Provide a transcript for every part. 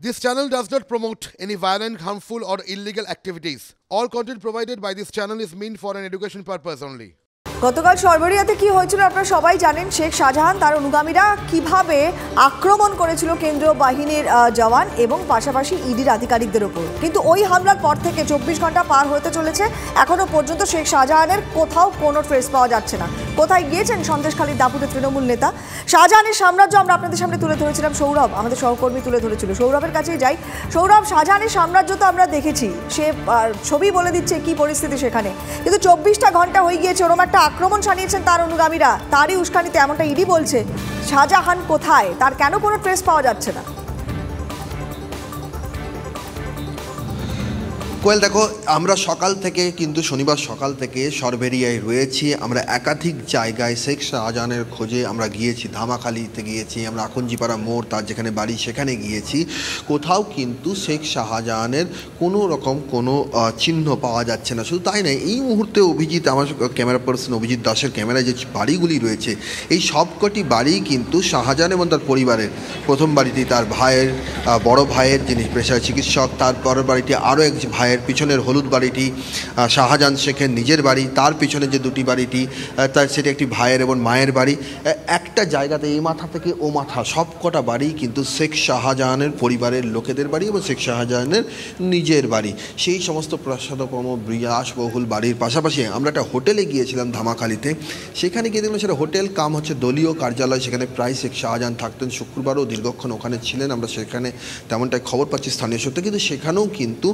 This channel does not promote any violent, harmful, or illegal activities. All content provided by this channel is meant for an education purpose only. গতকাল সরবরিয়াতে কি হয়েছিল আপনারা সবাই জানেন। শেখ শাহজাহান তার অনুগামীরা কিভাবে আক্রমণ করেছিল কেন্দ্রীয় বাহিনীর জওয়ান এবং পাশাপাশি ইডির আধিকারিকদের উপর। কিন্তু ওই হামলার পর থেকে 24 ঘন্টা পার হতে চলেছে, এখনো পর্যন্ত শেখ শাহজাহানের কোথাও কোনো ট্রেস পাওয়া যাচ্ছে না। কোথায় গিয়েছেন সন্দেশখালীর দাপুটে তৃণমূল নেতা? শাহজাহানের সাম্রাজ্য আমরা আপনাদের সামনে তুলে ধরেছিলাম, সৌরভ আমাদের সহকর্মী তুলে ধরেছিল। সৌরভের কাছেই যাই। সৌরভ, শাহজাহানের সাম্রাজ্য তো আমরা দেখেছি, সে ছবি বলে দিচ্ছে কি পরিস্থিতি সেখানে, কিন্তু 24টা ঘন্টা হয়ে গিয়েছে, ওরকম একটা আক্রমণ শানিয়েছেন তার অনুগামীরা, তারই উস্কানিতে এমনটা ইডি বলছে। শাহজাহান কোথায়, তার কেন কোনো ট্রেস পাওয়া যাচ্ছে না? কোয়েল, দেখো, আমরা সকাল থেকে কিন্তু শনিবার সকাল থেকে সরবেরিয়ায় রয়েছি। আমরা একাধিক জায়গায় শেখ শাহজাহানের খোঁজে আমরা গিয়েছি। ধামাখালীতে গিয়েছি, আমরা আকঞ্জিপাড়া মোড় তার যেখানে বাড়ি সেখানে গিয়েছি। কোথাও কিন্তু শেখ শাহজাহানের কোনো রকম কোনো চিহ্ন পাওয়া যাচ্ছে না। শুধু তাই নয়, এই মুহূর্তে অভিজিৎ, আমার ক্যামেরা পার্সন অভিজিৎ দাসের ক্যামেরায় যে বাড়িগুলি রয়েছে, এই সবকটি বাড়ি কিন্তু শাহজাহান এবং তার পরিবারের। প্রথম বাড়িটি তার ভাইয়ের, বড় ভাইয়ের, যিনি পেশায় চিকিৎসক, তারপরের বাড়িটি আরও এক ভাইয়ের, পিছনের হলুদ বাড়িটি শাহজাহান শেখের নিজের বাড়ি, তার পিছনে যে দুটি বাড়িটি তার সেটি একটি ভাইয়ের এবং মায়ের বাড়ি। একটা জায়গাতে এই মাথা থেকে ও মাথা সব কটা বাড়ি কিন্তু শেখ শাহজাহানের পরিবারের লোকেদের বাড়ি এবং শেখ শাহজাহানের নিজের বাড়ি। সেই সমস্ত প্রাসাদক্রম বিলাসবহুল বাড়ির পাশাপাশি আমরা একটা হোটেলে গিয়েছিলাম ধামাখালীতে। সেখানে গিয়ে দেখলাম সেটা হোটেল কাম হচ্ছে দলীয় কার্যালয়। সেখানে প্রায় শেখ শাহজাহান থাকতেন, শুক্রবারও দীর্ঘক্ষণ ওখানে ছিলেন। আমরা সেখানে তেমনটাই খবর পাচ্ছি স্থানীয় সূত্রে, কিন্তু সেখানেও কিন্তু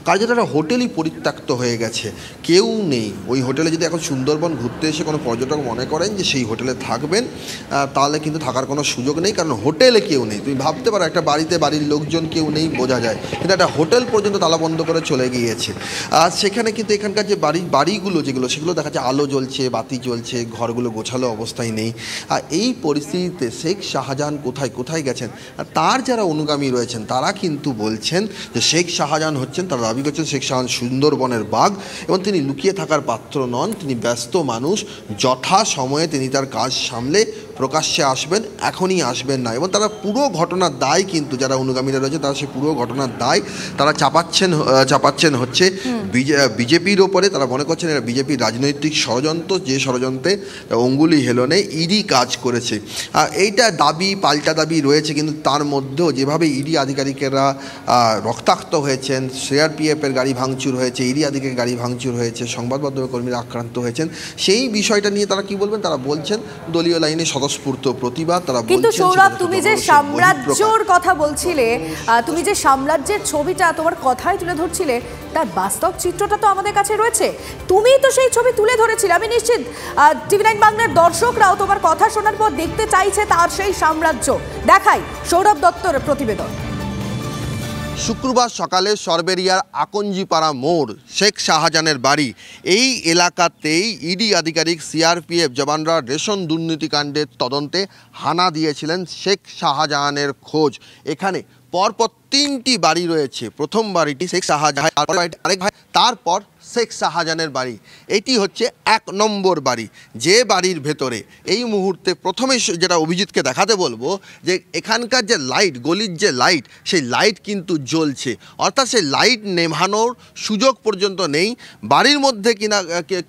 কার্যত হোটেলই পরিত্যক্ত হয়ে গেছে, কেউ নেই ওই হোটেলে। যদি এখন সুন্দরবন ঘুরতে এসে কোনো পর্যটক মনে করেন যে সেই হোটেলে থাকবেন, তাহলে কিন্তু থাকার কোনো সুযোগ নেই, কারণ হোটেলে কেউ নেই। তুমি ভাবতে পারো একটা বাড়িতে বাড়ির লোকজন কেউ নেই, বোঝা যায়, কিন্তু একটা হোটেল পর্যন্ত তালা বন্ধ করে চলে গিয়েছে। আর সেখানে কিন্তু এখানকার যে বাড়িগুলো যেগুলো, সেগুলো দেখা যাচ্ছে আলো জ্বলছে, বাতি জ্বলছে, ঘরগুলো গোছালো অবস্থায় নেই। আর এই পরিস্থিতিতে শেখ শাহজাহান কোথায় গেছেন? আর তার যারা অনুগামী রয়েছেন তারা কিন্তু বলছেন যে শেখ শাহজাহান হচ্ছেন, তারা দাবি করছেন শেখ শাহজাহান সুন্দরবনের বাঘ এবং তিনি লুকিয়ে থাকার পাত্র নন। তিনি ব্যস্ত মানুষ, যথা সময়ে তিনি তার কাজ সামলে প্রকাশ্যে আসবেন, এখনই আসবেন না। এবং তারা পুরো ঘটনার দায় কিন্তু, যারা অনুগামীরা রয়েছে তারা সেই পুরো ঘটনার দায় তারা চাপাচ্ছেন হচ্ছে বিজেপির ওপরে। তারা মনে করছেন এটা বিজেপির রাজনৈতিক ষড়যন্ত্র, যে ষড়যন্ত্রে অঙ্গুলি হেলনে ইডি কাজ করেছে। এইটা দাবি পাল্টা দাবি রয়েছে, কিন্তু তার মধ্যেও যেভাবে ইডি আধিকারিকেরা রক্তাক্ত হয়েছেন, সিআরপিএফের গাড়ি ভাঙচুর হয়েছে, ইডি আধিকারিকের গাড়ি ভাঙচুর হয়েছে, সংবাদ মাধ্যমের কর্মীরা আক্রান্ত হয়েছেন, সেই বিষয়টা নিয়ে তারা কি বলবেন? তারা বলছেন দলীয় লাইনে স্বতঃস্ফূর্ত প্রতিবাদ। তারা কিন্তু সৌরভ, তুমি যে সাম্রাজ্যর কথা বলছিলে, তুমি যে সাম্রাজ্যের ছবিটা তোমার কথাই তুলে ধরছিলে, তার বাস্তব চিত্রটা তো আমাদের কাছে রয়েছে। তুমিই তো সেই ছবি তুলে ধরেছিলে। আমি নিশ্চিত টিভি9 বাংলার দর্শকরাও তোমার কথা শোনার পর দেখতে চাইছে তার সেই সাম্রাজ্য। দেখাই সৌরভ দত্তর প্রতিবেদন। শুক্রবার সকালে সরবেরিয়ার আকঞ্জিপাড়া মোড় শেখ শাহজাহানের বাড়ি, এই এলাকাতেই ইডি আধিকারিক সিআরপিএফ জওয়ানরা রেশন দুর্নীতিকাণ্ডের তদন্তে হানা দিয়েছিলেন শেখ শাহজাহানের খোঁজ। এখানে পরপর 3টি বাড়ি রয়েছে। প্রথম বাড়িটি শেখ শাহজাহান, আরেক ভাই, তারপর শেখ শাহজাহানের বাড়ি। এটি হচ্ছে 1 নম্বর বাড়ি, যে বাড়ির ভেতরে এই মুহূর্তে প্রথমে যেটা অভিজিৎকে দেখাতে বলবো, যে এখানকার যে লাইট, গলির যে লাইট, সেই লাইট কিন্তু জ্বলছে, অর্থাৎ সেই লাইট নেভানোর সুযোগ পর্যন্ত নেই। বাড়ির মধ্যে কিনা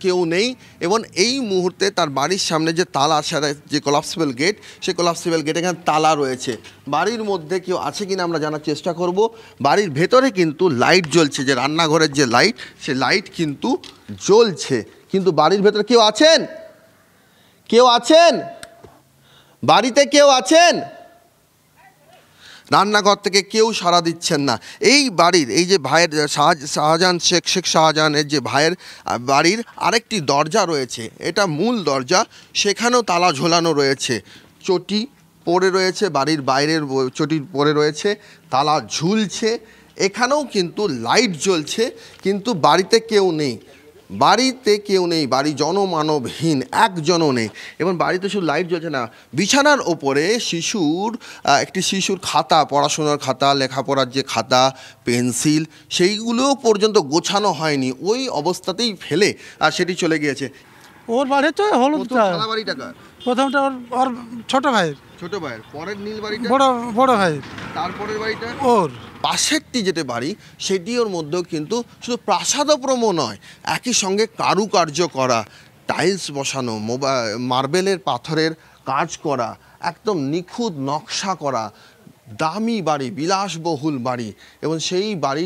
কেউ নেই এবং এই মুহূর্তে তার বাড়ির সামনে যে তালা, যে কোলাপসিবল গেট, সেই কোলাপসিবল গেট এখানে তালা রয়েছে। বাড়ির মধ্যে কেউ আছে কিনা আমরা জানার চেষ্টা করব। বাড়ির ভেতরে কিন্তু লাইট জ্বলছে, যে রান্নাঘরের যে লাইট, সে লাইট কিন্তু জ্বলছে, কিন্তু বাড়ির ভেতরে কেউ আছেন? কেউ আছেন? বাড়িতে কেউ আছেন? রান্নাঘর থেকে কেউ সাড়া দিচ্ছেন না। এই বাড়ির, এই যে ভাইয়ের শাহজাহান শেখ শাহজাহানের যে ভাইয়ের বাড়ির আরেকটি দরজা রয়েছে, এটা মূল দরজা, সেখানেও তালা ঝোলানো রয়েছে, চটি পড়ে রয়েছে, বাড়ির বাইরের চটি পড়ে রয়েছে, তালা ঝুলছে। এখানেও কিন্তু লাইট জ্বলছে, কিন্তু বাড়িতে কেউ নেই। বাড়ি জনমানবহীন, একজনও নেই। এবং বাড়িতে শুধু লাইট জ্বলছে না, বিছানার ওপরে একটি শিশুর খাতা, পড়াশোনার খাতা, লেখাপড়ার যে খাতা, পেন্সিল, সেইগুলোও পর্যন্ত গোছানো হয়নি, ওই অবস্থাতেই ফেলে আর সেটি চলে গিয়েছে। ওর বাড়ি তো হলুদটা, বাড়িটা কার? প্রথমটা ওর ছোট ভাইয়ের। ছোট ভাইয়ের। পরের নীল বাড়িটা বড় ভাই। তারপরের বাড়িটা ওর। পাশেরটি যেটা বাড়ি সেটি ওর মধ্যেও কিন্তু শুধু প্রাসাদপ্রম নয়, একই সঙ্গে কারুকার্য করা, টাইলস বসানো, মার্বেলের পাথরের কাজ করা, একদম নিখুঁত নকশা করা, দামি বাড়ি, বিলাসবহুল বাড়ি। এবং সেই বাড়ি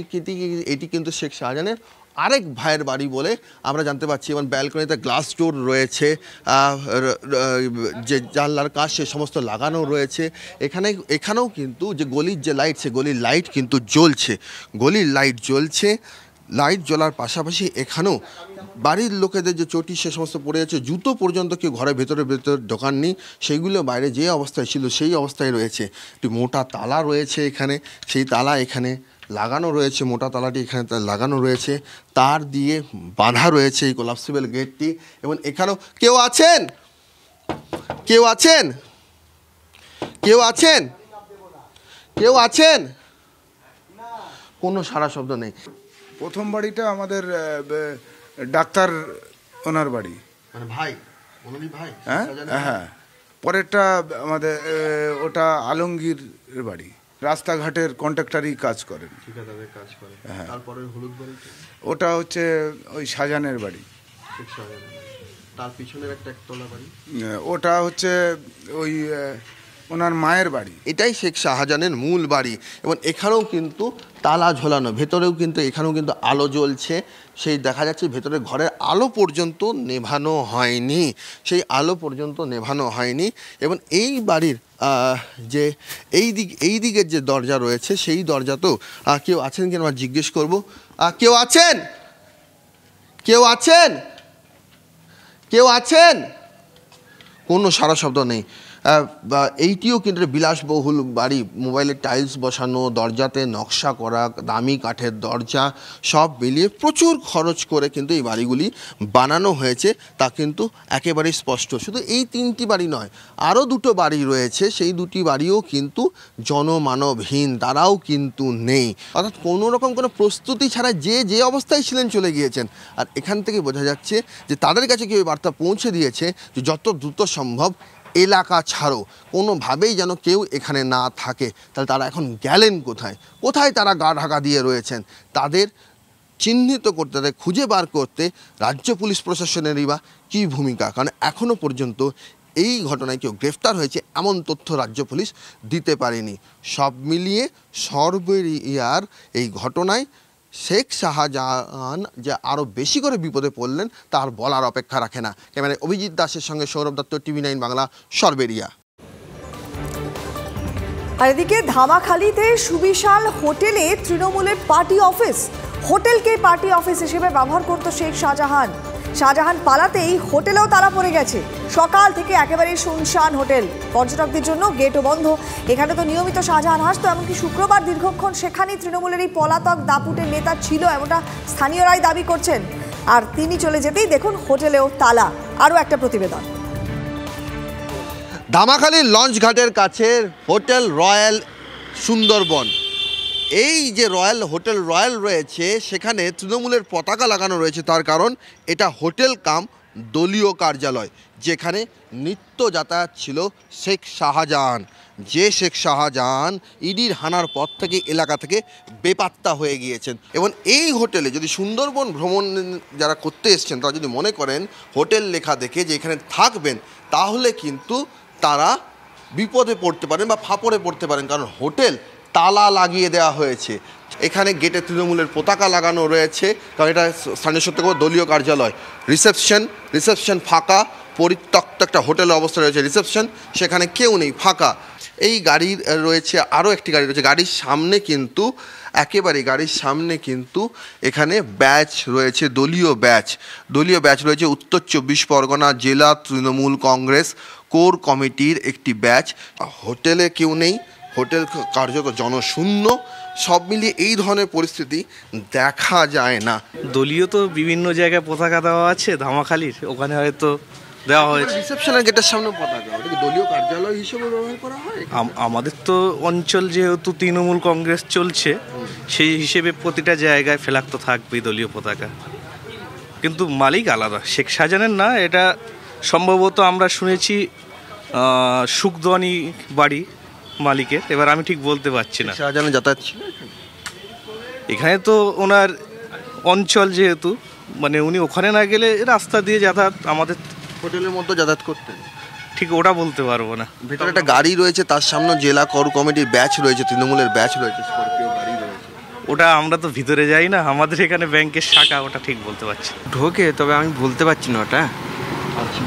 এটি কিন্তু শেখ শাহজাহানের আরেক ভাইয়ের বাড়ি বলে আমরা জানতে পারছি। এবং ব্যালকনিতে গ্লাস ডোর রয়েছে, যে জানলার কাজ সে সমস্ত লাগানো রয়েছে। এখানেও কিন্তু যে গলির যে লাইট, সে গলির লাইট কিন্তু জ্বলছে, গলির লাইট জ্বলছে। লাইট জ্বলার পাশাপাশি এখানেও বাড়ির লোকেদের যে চটি সে সমস্ত পড়ে যাচ্ছে, জুতো পর্যন্ত কেউ ঘরের ভেতরে ঢোকাননি, সেইগুলো বাইরে যে অবস্থায় ছিল সেই অবস্থায় রয়েছে। একটি মোটা তালা রয়েছে এখানে, সেই তালা এখানে লাগানো রয়েছে, মোটা তালাটি এখানে লাগানো রয়েছে, তার দিয়ে বাঁধা রয়েছে এই কোলাপসিবল গেটটি। এবং এখানেও কেউ আছেন, কেউ আছেন, কেউ আছেন, কেউ আছেন, কোনো সারা শব্দ নেই। প্রথম বাড়িটা আমাদের ডাক্তার ওনার বাড়ি, মানে ভাই, ওনারই ভাই। হ্যাঁ হ্যাঁ। পরেরটা আমাদের ওটা আলমগীর বাড়ি, রাস্তাঘাটের কন্ট্রাক্টরি কাজ করেন, ঠিকাদারের কাজ করেন। হ্যাঁ। তারপরের হলুদ বাড়িটা ওটা হচ্ছে ওই শাহজাহানের বাড়ি। তার পিছনের একটা একতলা বাড়ি, ওটা হচ্ছে ওই ওনার মায়ের বাড়ি। এটাই শেখ শাহজাহানের মূল বাড়ি। এবং এখানেও কিন্তু তালা ঝোলানো, ভেতরেও কিন্তু এখানেও কিন্তু আলো জ্বলছে, সেই দেখা যাচ্ছে ভেতরে ঘরের আলো পর্যন্ত নেভানো হয়নি, সেই আলো পর্যন্ত নেভানো হয়নি। এবং এই বাড়ির যে এই দিকের যে দরজা রয়েছে, সেই দরজাতেও কেউ আছেন কিনা আমরা জিজ্ঞেস করব। কেউ আছেন, কেউ আছেন, কেউ আছেন? কোনো সারা শব্দ নেই। এইটিও কিন্তু বিলাসবহুল বাড়ি, মোবাইলের টাইলস বসানো, দরজাতে নকশা করা, দামি কাঠের দরজা, সব মিলিয়ে প্রচুর খরচ করে কিন্তু এই বাড়িগুলি বানানো হয়েছে, তা কিন্তু একেবারেই স্পষ্ট। শুধু এই 3টি বাড়ি নয়, আরও 2টো বাড়ি রয়েছে, সেই 2টি বাড়িও কিন্তু জনমানবহীন, তারাও কিন্তু নেই। অর্থাৎ কোনো রকম কোনো প্রস্তুতি ছাড়া যে অবস্থায় ছিলেন চলে গিয়েছেন। আর এখান থেকে বোঝা যাচ্ছে যে তাদের কাছে কেউ বার্তা পৌঁছে দিয়েছে যে যত দ্রুত সম্ভব এলাকা ছাড়ো, কোনোভাবেই যেন কেউ এখানে না থাকে। তাহলে তারা এখন গেলেন কোথায়, কোথায় তারা গা ঢাকা দিয়ে রয়েছেন? তাদের চিহ্নিত করতে, তাদের খুঁজে বার করতে রাজ্য পুলিশ প্রশাসনেরই বা কী ভূমিকা? কারণ এখনও পর্যন্ত এই ঘটনায় কেউ গ্রেফতার হয়েছে এমন তথ্য রাজ্য পুলিশ দিতে পারেনি। সব মিলিয়ে সর্বরিয়ার এই ঘটনায় শেখ শাহজাহান যে আরও বেশি করে বিপদে পড়লেন তার বলার অপেক্ষা রাখে না। ক্যামেরায় অভিজিৎ দাসের সঙ্গে সৌরভ দত্ত, TV9 বাংলা, সর্বেরিয়া। আর এদিকে ধামাখালীতে সুবিশাল হোটেলে তৃণমূলের পার্টি অফিস, হোটেলকে পার্টি অফিস হিসেবে ব্যবহার করত শেখ শাহজাহান। শাহজাহান পালাতেই হোটেলেও তালা পড়ে গেছে। সকাল থেকে একেবারে শুনশান হোটেল, পর্যটকদের জন্য গেটও বন্ধ। এখানে তো নিয়মিত শাহজাহান হাসতো, এমনকি শুক্রবার দীর্ঘক্ষণ সেখানেই তৃণমূলের এই পলাতক দাপুটের নেতা ছিল, এমনটা স্থানীয়রাই দাবি করছেন। আর তিনি চলে যেতেই দেখুন হোটেলেও তালা। আরও একটা প্রতিবেদন। ধামাখালীর লঞ্চ ঘাটের কাছে হোটেল রয়্যাল সুন্দরবন, এই যে হোটেল রয়্যাল রয়েছে সেখানে তৃণমূলের পতাকা লাগানো রয়েছে। তার কারণ এটা হোটেল কাম দলীয় কার্যালয়, যেখানে নিত্য যাতায়াত ছিল শেখ শাহজাহান। যে শেখ শাহজাহান ইডির হানার পর থেকে এলাকা থেকে বেপাত্তা হয়ে গিয়েছেন। এবং এই হোটেলে যদি সুন্দরবন ভ্রমণ যারা করতে এসছেন তারা যদি মনে করেন হোটেল লেখা দেখে যে এখানে থাকবেন, তাহলে কিন্তু তারা বিপদে পড়তে পারেন বা ফাঁপড়ে পড়তে পারেন। কারণ হোটেল তালা লাগিয়ে দেওয়া হয়েছে। এখানে গেটে তৃণমূলের পতাকা লাগানো রয়েছে, কারণ এটা স্থানীয় সূত্রে দলীয় কার্যালয়। রিসেপশন ফাঁকা, পরিত্যক্ত একটা হোটেলের অবস্থা রয়েছে রিসেপশন, সেখানে কেউ নেই, ফাঁকা। এই গাড়ির রয়েছে আরও একটি গাড়ি রয়েছে, গাড়ির সামনে কিন্তু এখানে ব্যাচ রয়েছে, দলীয় ব্যাচ রয়েছে। উত্তর 24 পরগনা জেলা তৃণমূল কংগ্রেস কোর কমিটির একটি ব্যাচ। হোটেলে কেউ নেই, হোটেল কার্যত জনশূন্য। সব মিলিয়ে এই ধরনের পরিস্থিতি দেখা যায় না। দলীয় তো বিভিন্ন জায়গায় পতাকা দেওয়া আছে, ধামাখালীর ওখানে হয়তো দেওয়া হয়েছে। রিসেপশনের গেটের সামনে পতাকা, ওটা কি দলীয় কার্যালয় হিসেবে ব্যবহার করা হয়? আমাদের তো অঞ্চল যেহেতু তৃণমূল কংগ্রেস চলছে, সেই হিসেবে প্রতিটা জায়গায় ফ্ল্যাগ তো থাকবেই দলীয় পতাকা, কিন্তু মালিক আলাদা, শেখ শাহজাহানের না। এটা সম্ভবত আমরা শুনেছি সুখদোয়ানি বাড়ি মালিকের, এবার আমি ঠিক বলতে পারছি না। শাহজাহানের যাতায়াত ছিল এখানে? এখানে তো ওনার অঞ্চল যেহেতু, মানে উনি ওখানে না গেলে রাস্তা দিয়ে যাতায়াত আমাদের হোটেলের মধ্যে যাতায়াত করতেন? ঠিক ওটা বলতে পারবো না। ভেতরে একটা গাড়ি রয়েছে, তার সামনে জেলা কর কমিটির ব্যাচ রয়েছে, তৃণমূলের ব্যাচ রয়েছে, স্করপিও গাড়ি রয়েছে। ওটা আমরা তো ভিতরে যাই না, আমাদের এখানে ব্যাংকের শাখা, ওটা ঠিক বলতে পারছি না। ঢোকে, তবে আমি বলতে পারছি না ওটা।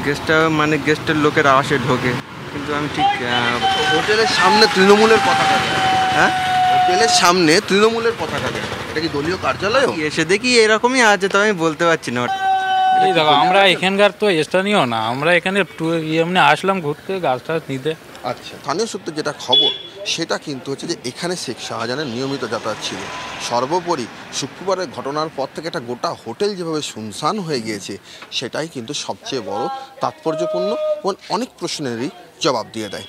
গেস্টটা মানে গেস্টের লোকের আওয়াজে ঢোকে, কিন্তু আমি ঠিক হোটেলের সামনে তৃণমূলের পতাকা দেয়। হ্যাঁ, হোটেলের সামনে তৃণমূলের পতাকা দেয়, এটা কি দলীয় কার্যালয়? এসে দেখি এরকমই আছে, তবে আমি বলতে পারছি না ওটা। এই দেখো, আমরা এখানকার তো স্থানীয় না, আমরা এখানে এমনি আসলাম ঘুরতে, গাছ টাছ নিতে। আচ্ছা, স্থানীয় সূত্রে যেটা খবর সেটা কিন্তু হচ্ছে যে এখানে শেখ শাহজাহানের নিয়মিত যাতায়াত ছিল। সর্বোপরি শুক্রবারের ঘটনার পর থেকে একটা গোটা হোটেল যেভাবে শুনশান হয়ে গিয়েছে, সেটাই কিন্তু সবচেয়ে বড় তাৎপর্যপূর্ণ এবং অনেক প্রশ্নেরই জবাব দিয়ে দেয়।